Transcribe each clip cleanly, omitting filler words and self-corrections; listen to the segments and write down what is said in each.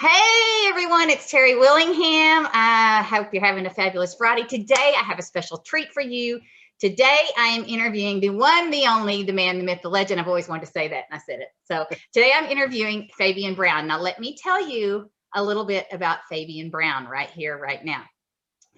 Hey everyone, it's Terry Willingham. I hope you're having a fabulous Friday. Today I have a special treat for you. Today I am interviewing the one, the only, the man, the myth, the legend. I've always wanted to say that and I said it. So today I'm interviewing Fabian Brown. Now let me tell you a little bit about Fabian Brown right here, right now.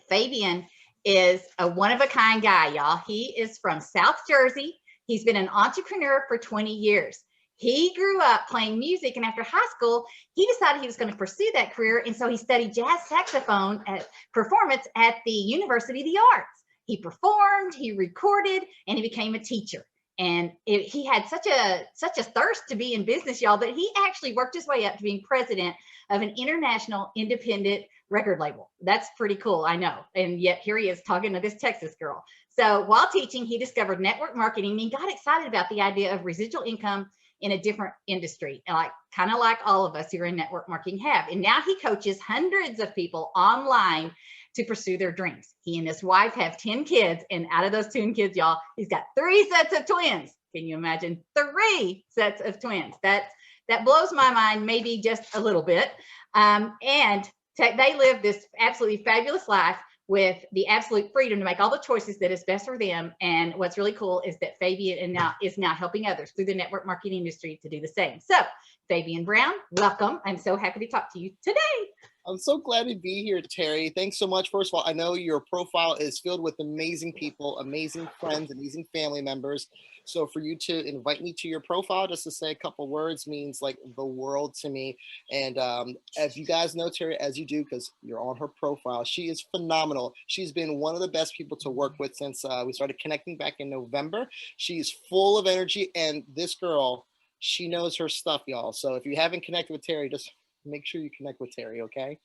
Fabian is a one-of-a-kind guy, y'all. He is from South Jersey. He's been an entrepreneur for 20 years. He grew up playing music, and after high school, he decided he was going to pursue that career, and so he studied jazz saxophone performance at the University of the Arts. He performed, he recorded, and he became a teacher. And he had such a thirst to be in business, y'all, that he actually worked his way up to being president of an international independent record label. That's pretty cool, I know. And yet here he is talking to this Texas girl. So while teaching, he discovered network marketing and he got excited about the idea of residual income in a different industry, like kind of like all of us who are in network marketing have. And now he coaches hundreds of people online to pursue their dreams. He and his wife have 10 kids, and out of those 10 kids, y'all, he's got 3 sets of twins. Can you imagine? 3 sets of twins. That blows my mind, maybe just a little bit. They live this absolutely fabulous life with the absolute freedom to make all the choices that is best for them. And what's really cool is that Fabian is now helping others through the network marketing industry to do the same. So Fabian Brown, welcome. I'm so happy to talk to you today. I'm so glad to be here, Terry. Thanks so much. First of all, I know your profile is filled with amazing people, amazing friends, amazing family members. So for you to invite me to your profile just to say a couple words means like the world to me. And as you guys know, Terry, as you do, because you're on her profile, she is phenomenal. She's been one of the best people to work with since we started connecting back in November. She's full of energy, and this girl, she knows her stuff, y'all. So if you haven't connected with Terry, just make sure you connect with Terry, okay?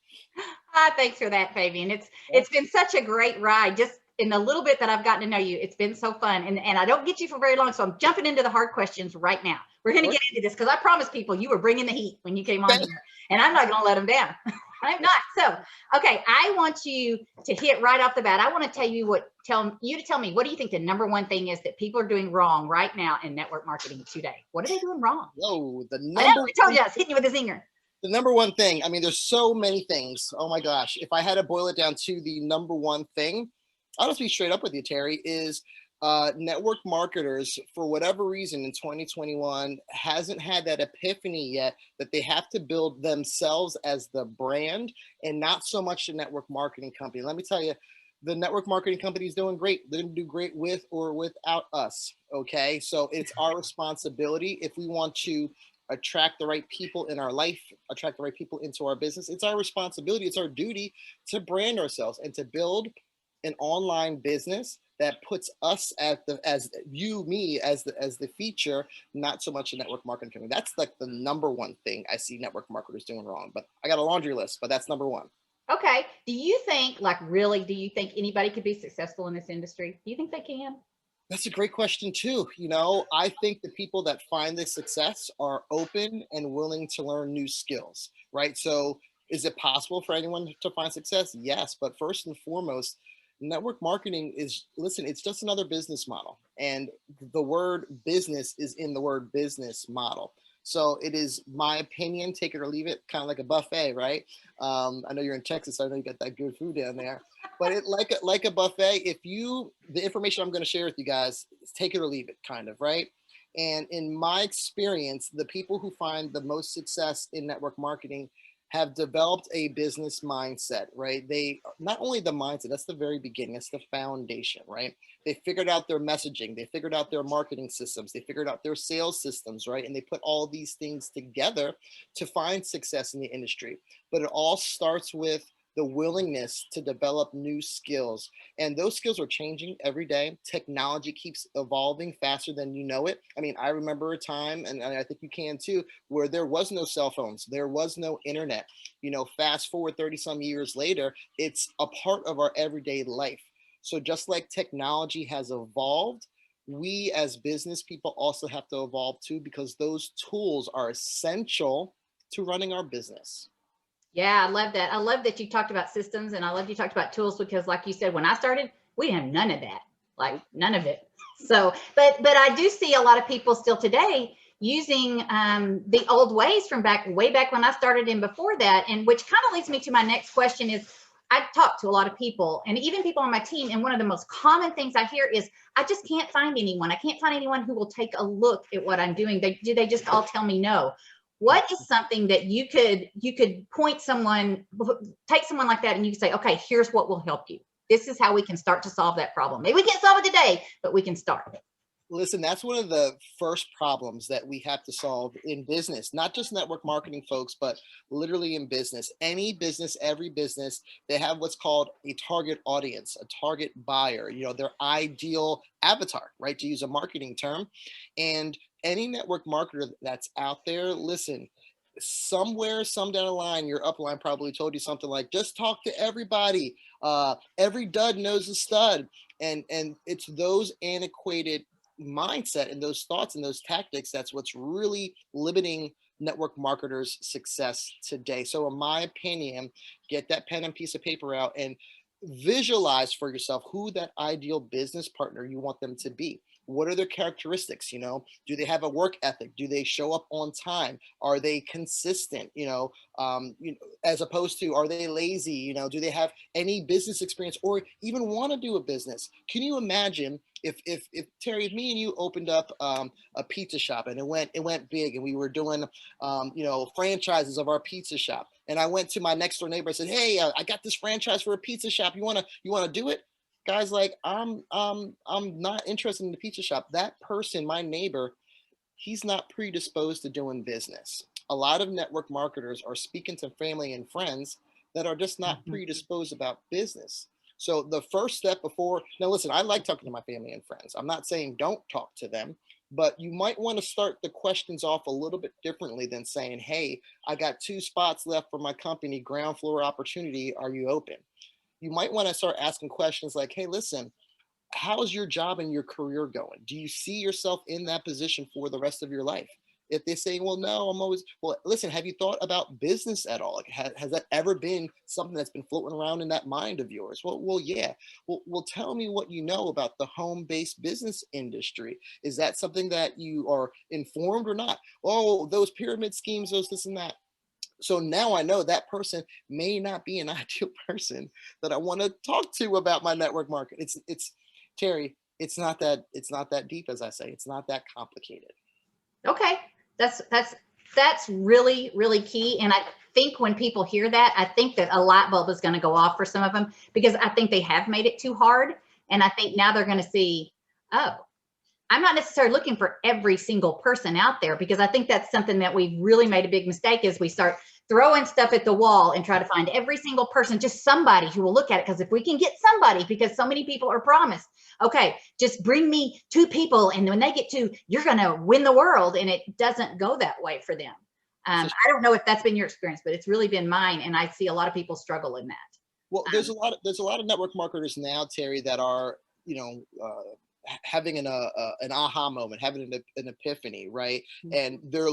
Thanks for that, Fabian. It's been such a great ride. Just in the little bit that I've gotten to know you, it's been so fun. And I don't get you for very long, so I'm jumping into the hard questions right now. We're going to get into this because I promised people you were bringing the heat when you came on here, and I'm not going to let them down. I'm not. So, okay, I want you to hit right off the bat. I want to tell you tell me, what do you think the number one thing is that people are doing wrong right now in network marketing today? What are they doing wrong? Whoa, I told you I was hitting you with a zinger. The number one thing, I mean, there's so many things. Oh my gosh. If I had to boil it down to the number one thing, I'll just be straight up with you, Terry, is network marketers, for whatever reason in 2021, hasn't had that epiphany yet that they have to build themselves as the brand and not so much the network marketing company. Let me tell you, the network marketing company is doing great. They're going to do great with or without us. Okay. So it's our responsibility if we want to attract the right people in our life, attract the right people into our business. It's our responsibility, it's our duty to brand ourselves and to build an online business that puts us as the feature, not so much a network marketing company. That's like the number one thing I see network marketers doing wrong. But I got a laundry list, but that's number one. Okay. Do you think anybody could be successful in this industry? Do you think they can? That's a great question too. You know, I think the people that find this success are open and willing to learn new skills, right? So is it possible for anyone to find success? Yes, but first and foremost, network marketing is, listen, it's just another business model. And the word business is in the word business model. So it is my opinion, take it or leave it, kind of like a buffet, right? I know you're in Texas, so I know you got that good food down there. But it like a buffet, the information I'm going to share with you guys, take it or leave it, kind of, right? And in my experience, the people who find the most success in network marketing have developed a business mindset, right? They not only the mindset, that's the very beginning, that's the foundation, right? They figured out their messaging, they figured out their marketing systems, they figured out their sales systems, right? And they put all these things together to find success in the industry. But it all starts with the willingness to develop new skills. And those skills are changing every day. Technology keeps evolving faster than you know it. I mean, I remember a time, and I think you can too, where there was no cell phones, there was no internet. You know, fast forward 30 some years later, it's a part of our everyday life. So just like technology has evolved, we as business people also have to evolve too, because those tools are essential to running our business. Yeah, I love that. I love that you talked about systems, and I love you talked about tools, because like you said, when I started, we didn't have none of that, like none of it. So, but I do see a lot of people still today using the old ways from way back when I started and before that. And which kind of leads me to my next question is, I've talked to a lot of people and even people on my team. And one of the most common things I hear is, I just can't find anyone. I can't find anyone who will take a look at what I'm doing. They just all tell me no. What is something that you could point someone, take someone like that and you could say, okay, here's what will help you. This is how we can start to solve that problem. Maybe we can't solve it today, but we can start. Listen, that's one of the first problems that we have to solve in business, not just network marketing folks, but literally in business. Any business, every business, they have what's called a target audience, a target buyer, their ideal avatar, right? To use a marketing term. And any network marketer that's out there, listen, somewhere, some down the line, your upline probably told you something like, just talk to everybody. Every dud knows a stud. And it's those antiquated mindset and those thoughts and those tactics that's what's really limiting network marketers' success today. So in my opinion, get that pen and piece of paper out and visualize for yourself who that ideal business partner you want them to be. What are their characteristics? Do they have a work ethic? Do they show up on time? Are they consistent? As opposed to, are they lazy? Do they have any business experience or even want to do a business? Can you imagine if Terry, if me and you opened up a pizza shop and it went big and we were doing franchises of our pizza shop, and I went to my next door neighbor and said, hey, I got this franchise for a pizza shop. You wanna do it? Guy's like, I'm not interested in the pizza shop. That person, my neighbor, he's not predisposed to doing business. A lot of network marketers are speaking to family and friends that are just not predisposed about business. So the first step now listen, I like talking to my family and friends. I'm not saying don't talk to them, but you might want to start the questions off a little bit differently than saying, hey, I got 2 spots left for my company, ground floor opportunity. Are you open? You might want to start asking questions like, hey, listen, how's your job and your career going? Do you see yourself in that position for the rest of your life? If they say, well, no, well, listen, have you thought about business at all? Like, has that ever been something that's been floating around in that mind of yours? Well, yeah. Well, tell me what you know about the home-based business industry. Is that something that you are informed or not? Oh, those pyramid schemes, those this and that. So now I know that person may not be an ideal person that I want to talk to about my network market. It's Terry, it's not that deep, as I say. It's not that complicated. Okay. That's really, really key. And I think when people hear that, I think that a light bulb is going to go off for some of them, because I think they have made it too hard. And I think now they're going to see, oh, I'm not necessarily looking for every single person out there, because I think that's something that we really made a big mistake, is we start throwing stuff at the wall and try to find every single person, just somebody who will look at it. Because if we can get somebody, because so many people are promised, okay, just bring me 2 people, and when they get 2, you're going to win the world. And it doesn't go that way for them. I don't know if that's been your experience, but it's really been mine. And I see a lot of people struggle in that. Well, there's a lot of network marketers now, Terry, that are, having an aha moment, having an epiphany, right? And they're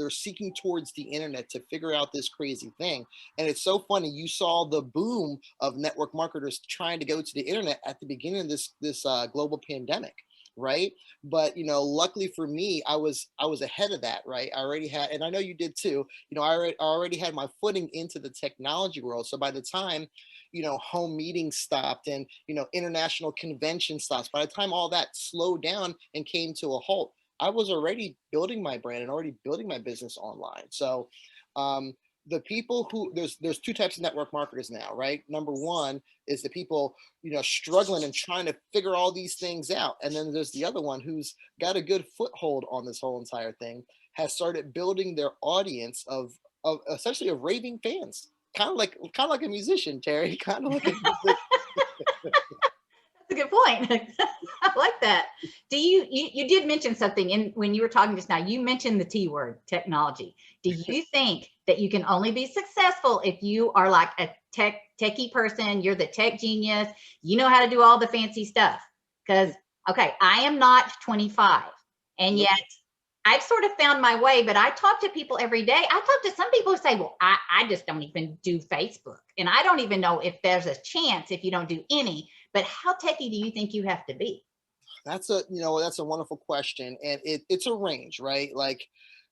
seeking towards the internet to figure out this crazy thing. And it's so funny. You saw the boom of network marketers trying to go to the internet at the beginning of this global pandemic, right? But luckily for me, I was ahead of that, right? I already had, and I know you did too. I already had my footing into the technology world. So by the time home meetings stopped and international convention stops, by the time all that slowed down and came to a halt, I was already building my brand and already building my business online. So the people who there's 2 types of network marketers now, right? Number one is the people struggling and trying to figure all these things out, and then there's the other one who's got a good foothold on this whole entire thing, has started building their audience of essentially of raving fans, kind of like a musician, Terry, kind of like a musician. That's a good point. I like that. Do you did mention something when you were talking just now, you mentioned the T word, technology. Do you think that you can only be successful if you are like a techie person, you're the tech genius, you know how to do all the fancy stuff? Because, okay, I am not 25, and yet I've sort of found my way, but I talk to people every day. I talk to some people who say, well, I just don't even do Facebook. And I don't even know if there's a chance if you don't do any. But how techie do you think you have to be? That's a wonderful question, and it's a range, right? Like,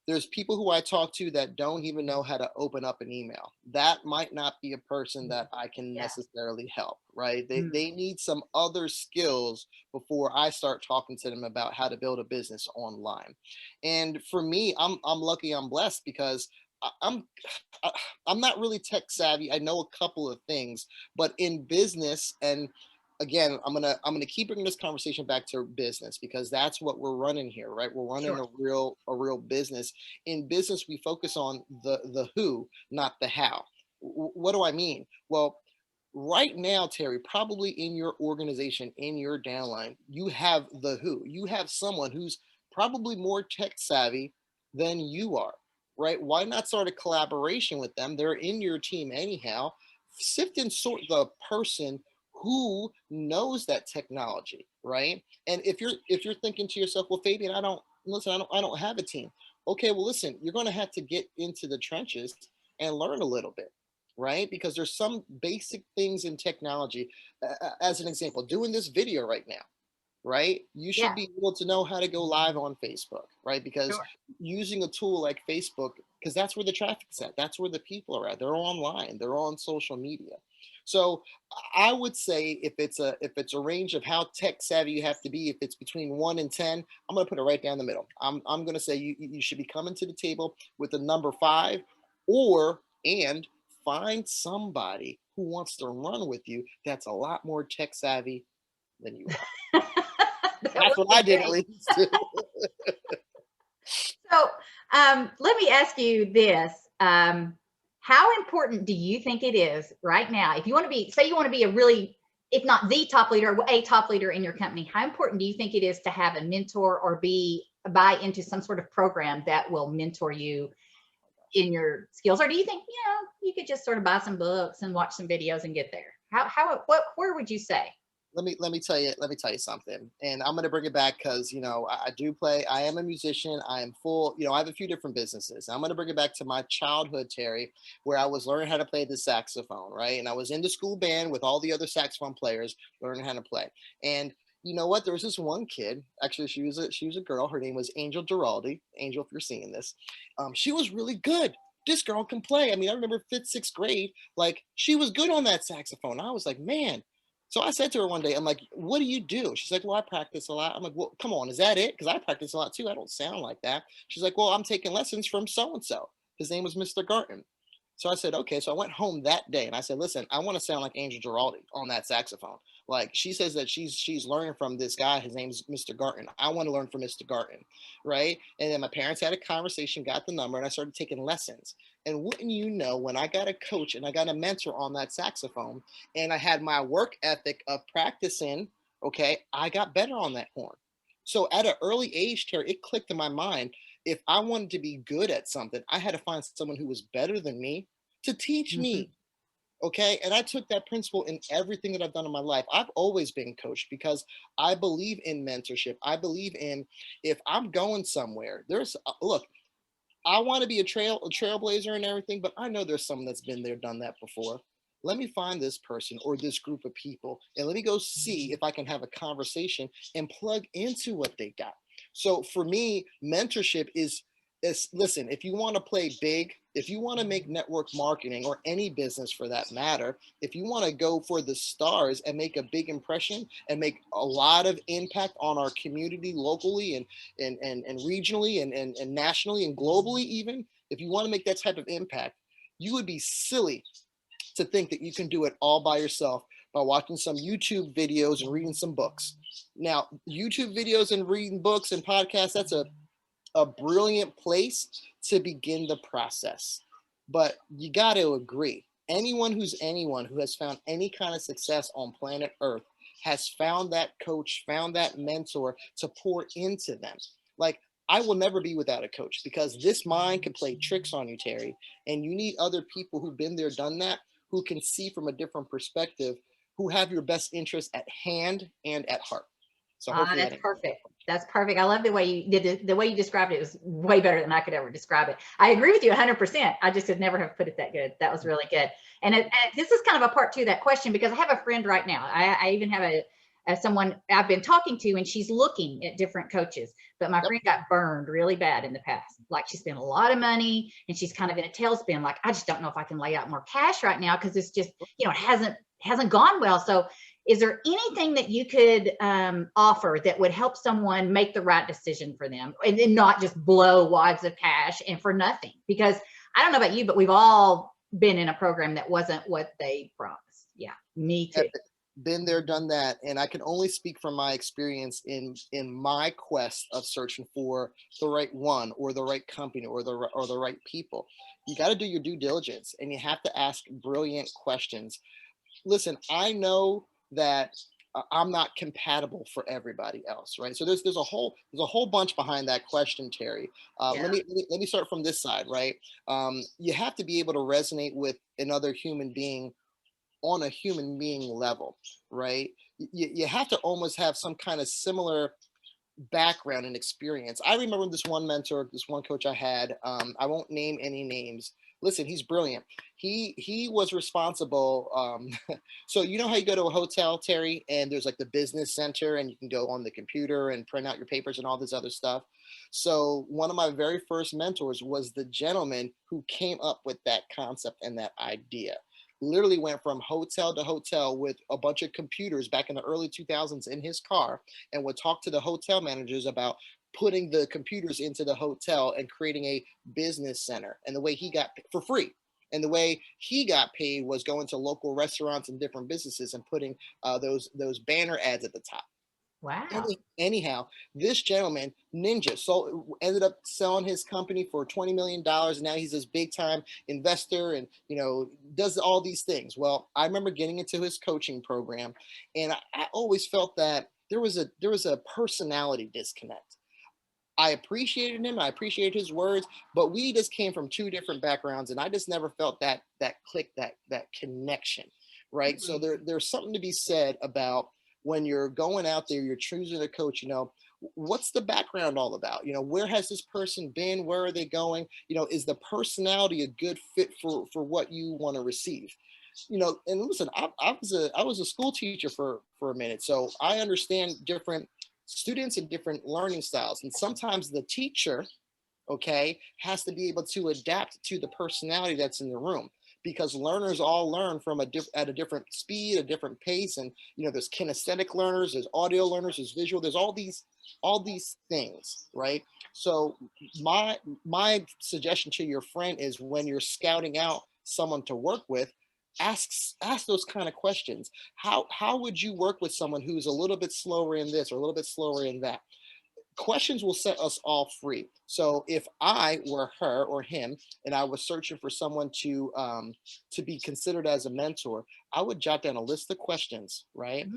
there's people who I talk to that don't even know how to open up an email. That might not be a person that I can Yeah. necessarily help, right? They Mm. they need some other skills before I start talking to them about how to build a business online. And for me, I'm lucky, I'm blessed because I- I'm I- I'm not really tech savvy. I know a couple of things, but in business, and again, I'm gonna keep bringing this conversation back to business because that's what we're running here, right? We're running Sure. a real business. In business, we focus on the who, not the how. What do I mean? Well, right now, Terry, probably in your organization, in your downline, you have the who. You have someone who's probably more tech savvy than you are, right? Why not start a collaboration with them? They're in your team anyhow. Sift and sort the person who knows that technology, right? And if you're thinking to yourself, well, Fabian, I don't have a team. Okay, well, listen, you're going to have to get into the trenches and learn a little bit, right? Because there's some basic things in technology. As an example, doing this video right now, right? You Yeah. should be able to know how to go live on Facebook, right? Because Sure. using a tool like Facebook, because that's where the traffic's at, that's where the people are at. They're online, they're on social media. So I would say if it's a range of how tech savvy you have to be, if it's between 1 and 10, I'm gonna put it right down the middle. I'm gonna say you should be coming to the table with a number 5, or and find somebody who wants to run with you that's a lot more tech savvy than you are. That That's would what I be did at great. least. So, let me ask you this. How important do you think it is right now, if you want to be, say you want to be a really, if not the top leader, a top leader in your company, how important do you think it is to have a mentor or buy into some sort of program that will mentor you in your skills? Or do you think, you could just sort of buy some books and watch some videos and get there? Where would you say? Let me tell you something, and I'm going to bring it back because I do play. I am a musician. I am full. I have a few different businesses. I'm going to bring it back to my childhood, Terry, where I was learning how to play the saxophone, right? And I was in the school band with all the other saxophone players learning how to play. And you know what? There was this one kid. Actually, she was a girl. Her name was Angel Giraldi. Angel, if you're seeing this, she was really good. This girl can play. I mean, I remember fifth, sixth grade, like she was good on that saxophone. I was like, man. So I said to her one day, I'm like, what do you do? She's like, well, I practice a lot. I'm like, well, come on, is that it? Because I practice a lot too. I don't sound like that. She's like, well, I'm taking lessons from so and so. His name was Mr. Garton. So I said, okay. So I went home that day and I said, listen, I want to sound like Angel Giraldi on that saxophone. Like she says that she's learning from this guy. His name's Mr. Garton. I want to learn from Mr. Garton, right? And then my parents had a conversation, got the number, and I started taking lessons. And wouldn't you know, when I got a coach and I got a mentor on that saxophone, and I had my work ethic of practicing, okay, I got better on that horn. So at an early age, Terry, it clicked in my mind. If I wanted to be good at something, I had to find someone who was better than me to teach Mhm. me. Okay. And I took that principle in everything that I've done in my life. I've always been coached because I believe in mentorship. I believe in, if I'm going somewhere, look, I want to be a trailblazer and everything, but I know there's someone that's been there, done that before. Let me find this person or this group of people and let me go see if I can have a conversation and plug into what they got. So for me, mentorship is listen, if you want to play big, if you want to make network marketing or any business for that matter, if you want to go for the stars and make a big impression and make a lot of impact on our community locally and regionally and nationally and globally, even if you want to make that type of impact, you would be silly to think that you can do it all by yourself by watching some YouTube videos and reading some books. Now, YouTube videos and reading books and podcasts, that's a brilliant place to begin the process. But you got to agree, anyone who has found any kind of success on planet Earth has found that coach, found that mentor to pour into them. Like, I will never be without a coach because this mind can play tricks on you, Terry. And you need other people who've been there, done that, who can see from a different perspective, who have your best interests at hand and at heart. So Ah, hopefully that that's answers that. perfect. That's perfect. I love the way you did it. The way you described it was way better than I could ever describe it. I agree with you 100%. I just could never have put it that good. That was really good. And this is kind of a part two of that question because I have a friend right now. I even have someone I've been talking to, and she's looking at different coaches. But my friend got burned really bad in the past. Like, she spent a lot of money, and she's kind of in a tailspin. Like, I just don't know if I can lay out more cash right now, because it's just, it hasn't gone well. So is there anything that you could offer that would help someone make the right decision for them, and then not just blow wads of cash and for nothing? Because I don't know about you, but we've all been in a program that wasn't what they promised. Yeah, me too. Been there, done that. And I can only speak from my experience in my quest of searching for the right one, or the right company, or the right people. You got to do your due diligence, and you have to ask brilliant questions. Listen, I know that I'm not compatible for everybody else, right? So there's a whole bunch behind that question, Terry. Yeah. Let me start from this side, right? You have to be able to resonate with another human being on a human being level, right? You have to almost have some kind of similar background and experience. I remember this one mentor, this one coach I had. I won't name any names. Listen, he's brilliant. He was responsible. So you know how you go to a hotel, Terry, and there's like the business center, and you can go on the computer and print out your papers and all this other stuff. So one of my very first mentors was the gentleman who came up with that concept and that idea. Literally went from hotel to hotel with a bunch of computers back in the early 2000s in his car, and would talk to the hotel managers about putting the computers into the hotel and creating a business center. And the way he got for free, and the way he got paid was going to local restaurants and different businesses and putting those banner ads at the top. Wow. Anyhow, this gentleman, Ninja, ended up selling his company for $20 million. And now he's this big time investor, and does all these things. Well, I remember getting into his coaching program, and I always felt that there was a personality disconnect. I appreciated him, I appreciated his words, but we just came from two different backgrounds, and I just never felt that click, that connection, right? Mm-hmm. So there's something to be said about when you're going out there, you're choosing a coach, what's the background all about? Where has this person been? Where are they going? Is the personality a good fit for what you want to receive? And listen, I was a school teacher for a minute, so I understand different students and different learning styles. And sometimes the teacher, okay, has to be able to adapt to the personality that's in the room, because learners all learn from at a different speed, a different pace. And there's kinesthetic learners, there's audio learners, there's visual, there's all these things, right? So my suggestion to your friend is, when you're scouting out someone to work with, ask those kind of questions. How would you work with someone who's a little bit slower in this or a little bit slower in that? Questions will set us all free. So if I were her or him, and I was searching for someone to be considered as a mentor, I would jot down a list of questions, right?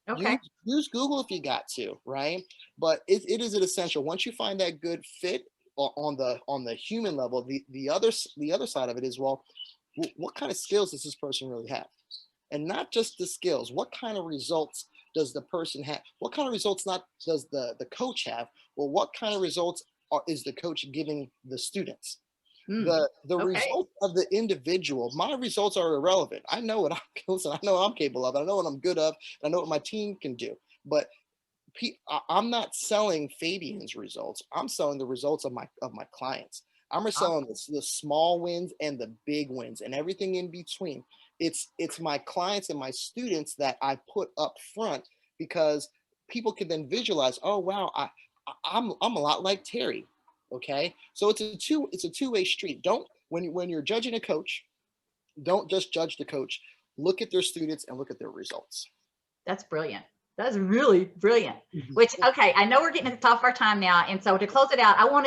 Okay. Use Google if you got to, right? But it is an essential. Once you find that good fit on the human level, the other side of it is, well, what kind of skills does this person really have? And not just the skills. What kind of results does the person have? What kind of results does the coach have? Well, what kind of results is the coach giving the students? The result of the individual. My results are irrelevant. I know what I know what I'm capable of. I know what I'm good of. I know what my team can do. But I'm not selling Fabian's results. I'm selling the results of my clients. I'm selling the small wins and the big wins and everything in between. It's my clients and my students that I put up front, because people can then visualize, oh wow, I'm a lot like Terry. Okay, so it's a two-way street. When you're judging a coach, don't just judge the coach. Look at their students and look at their results. That's brilliant. That's really brilliant. Which, okay, I know we're getting at the top of our time now. And so to close it out, I want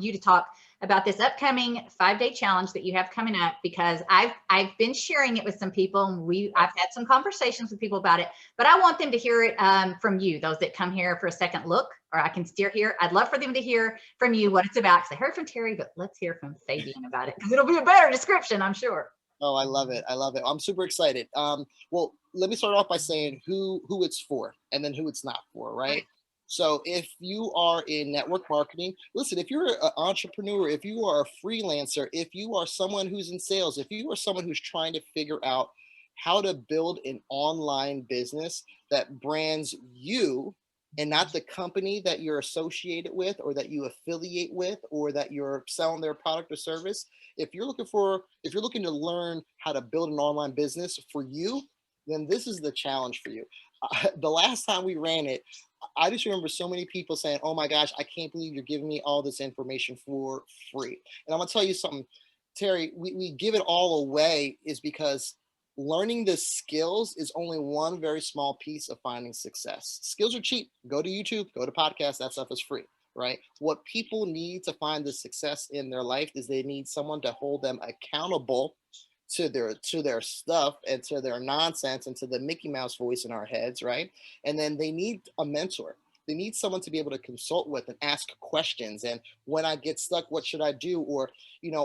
you to talk about this upcoming 5-day challenge that you have coming up, because I've been sharing it with some people, and I've had some conversations with people about it, but I want them to hear it from you, those that come here for a second look, or I can steer here. I'd love for them to hear from you what it's about, because I heard from Terry, but let's hear from Fabian about it, because it'll be a better description, I'm sure. Oh, I love it. I love it. I'm super excited. Well, let me start off by saying who it's for, and then who it's not for, right? So if you are in network marketing, listen, if you're an entrepreneur, if you are a freelancer, if you are someone who's in sales, if you are someone who's trying to figure out how to build an online business that brands you and not the company that you're associated with or that you affiliate with or that you're selling their product or service. If you're looking to learn how to build an online business for you, then this is the challenge for you. The last time we ran it, I just remember so many people saying, oh my gosh, I can't believe you're giving me all this information for free. And I'm gonna tell you something, Terry, we give it all away is because learning the skills is only one very small piece of finding success. Skills are cheap. Go to YouTube, go to podcasts, that stuff is free, right? What people need to find the success in their life is they need someone to hold them accountable to their stuff and to their nonsense and to the Mickey Mouse voice in our heads, right? And then they need a mentor. They need someone to be able to consult with and ask questions. And when I get stuck, what should I do? Or,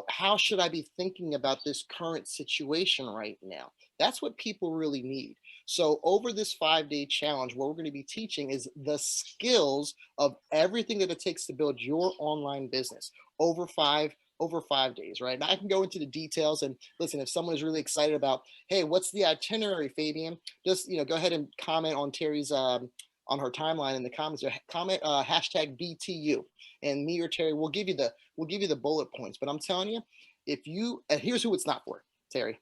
how should I be thinking about this current situation right now? That's what people really need. So over this 5-day challenge, what we're going to be teaching is the skills of everything that it takes to build your online business over 5 days, right? Now I can go into the details and listen, if someone is really excited about, hey, what's the itinerary, Fabian? Just, go ahead and comment on Terry's, on her timeline in the comments, or comment hashtag BTU, and me or Terry will give you the bullet points. But I'm telling you, and here's who it's not for, Terry.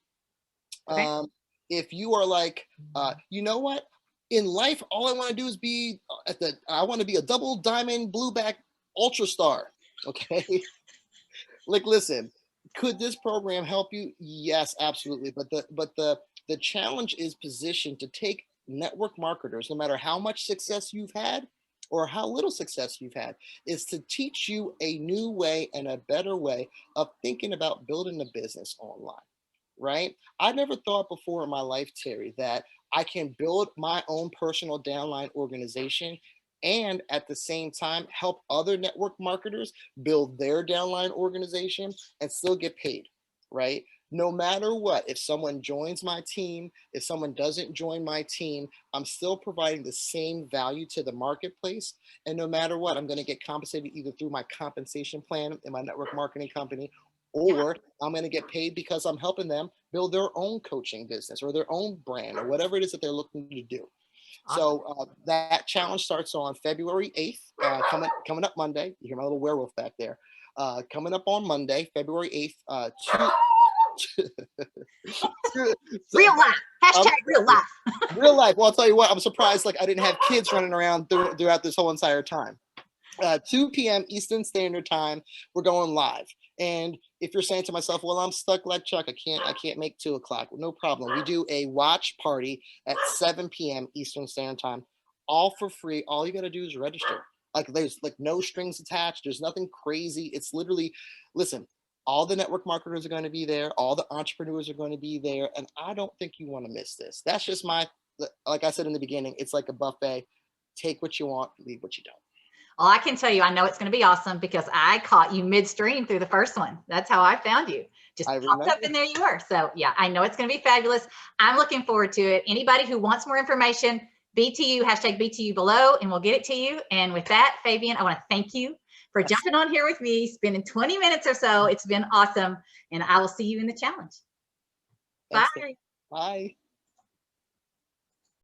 Okay. If you are like, you know what, in life, all I want to do is I want to be a double diamond blueback ultra star. Okay. Like, listen, could this program help you? Yes, absolutely. But the challenge is positioned to take network marketers, no matter how much success you've had or how little success you've had, is to teach you a new way and a better way of thinking about building a business online, right? I never thought before in my life, Terry, that I can build my own personal downline organization and at the same time help other network marketers build their downline organization and still get paid, right? No matter what, if someone joins my team, if someone doesn't join my team, I'm still providing the same value to the marketplace. And no matter what, I'm going to get compensated either through my compensation plan in my network marketing company, or I'm going to get paid because I'm helping them build their own coaching business or their own brand or whatever it is that they're looking to do. Awesome. So that challenge starts on February 8th, coming up Monday. You hear my little werewolf back there. Coming up on Monday, February 8th. Real life. Hashtag real life. Real life. Well, I'll tell you what, I'm surprised I didn't have kids running around throughout this whole entire time. 2 p.m. Eastern Standard Time, we're going live. And if you're saying to myself, well, I'm stuck like Chuck, I can't make 2 o'clock. Well, no problem. We do a watch party at 7 p.m. Eastern Standard Time, all for free. All you got to do is register. There's no strings attached. There's nothing crazy. It's literally, listen, all the network marketers are going to be there. All the entrepreneurs are going to be there. And I don't think you want to miss this. That's just like I said in the beginning, it's like a buffet. Take what you want, leave what you don't. Well, I can tell you, I know it's going to be awesome because I caught you midstream through the first one. That's how I found you. Just popped up and there you were. So yeah, I know it's going to be fabulous. I'm looking forward to it. Anybody who wants more information, BTU, hashtag BTU below, and we'll get it to you. And with that, Fabian, I want to thank you for jumping on here with me, spending 20 minutes or so. It's been awesome. And I will see you in the challenge. Bye. Bye.